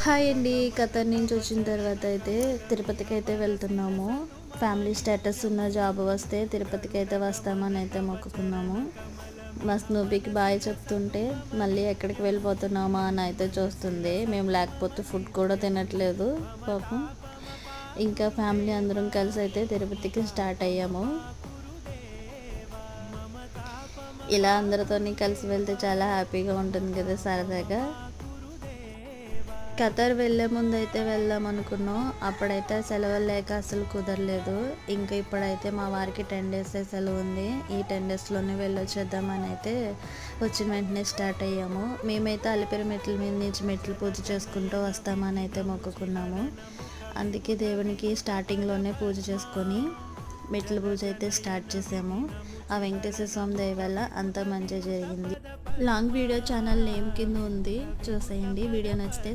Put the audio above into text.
Hi అండి. ఖతర్ నుంచి వచ్చిన తర్వాత అయితే తిరుపతికి అయితే వెళ్తున్నాము. ఫ్యామిలీ స్టేటస్ ఉన్న జాబ్ వస్తే తిరుపతికి అయితే వస్తామని అయితే మొక్కుకున్నాము. మా స్నూపీకి బాయ్ చెప్తుంటే మళ్ళీ ఎక్కడికి వెళ్ళిపోతున్నామా అని అయితే చూస్తుంది. మేము లేకపోతే ఫుడ్ కూడా తినట్లేదు పాపం. ఇంకా ఫ్యామిలీ అందరం కలిసి అయితే తిరుపతికి స్టార్ట్ అయ్యాము. ఇలా అందరితోని కలిసి వెళ్తే చాలా హ్యాపీగా ఉంటుంది కదా, సరదాగా. ఖతర్ వెళ్ళే ముందు అయితే వెళ్దాం అనుకున్నాం. అప్పుడైతే సెలవులు లేక అసలు కుదరలేదు. ఇంకా ఇప్పుడైతే మా వారికి 10 days సెలవు ఉంది. ఈ 10 daysలోనే వెళ్ళొచ్చేద్దామని అయితే వచ్చిన వెంటనే స్టార్ట్ అయ్యాము. మేమైతే అలిపిరి మెట్ల మీద నుంచి మెట్లు పూజ చేసుకుంటూ వస్తామని అయితే మొక్కుకున్నాము. అందుకే దేవునికి స్టార్టింగ్లోనే పూజ చేసుకొని మెట్ల పూజ అయితే స్టార్ట్ చేసాము. ఆ వెంకటేశ్వర స్వామి దయ వల్ల అంతా మంచిగా జరిగింది. లాంగ్ వీడియో ఛానల్ నేమ్ కింద ఉంది, చూసేయండి. వీడియో నచ్చితే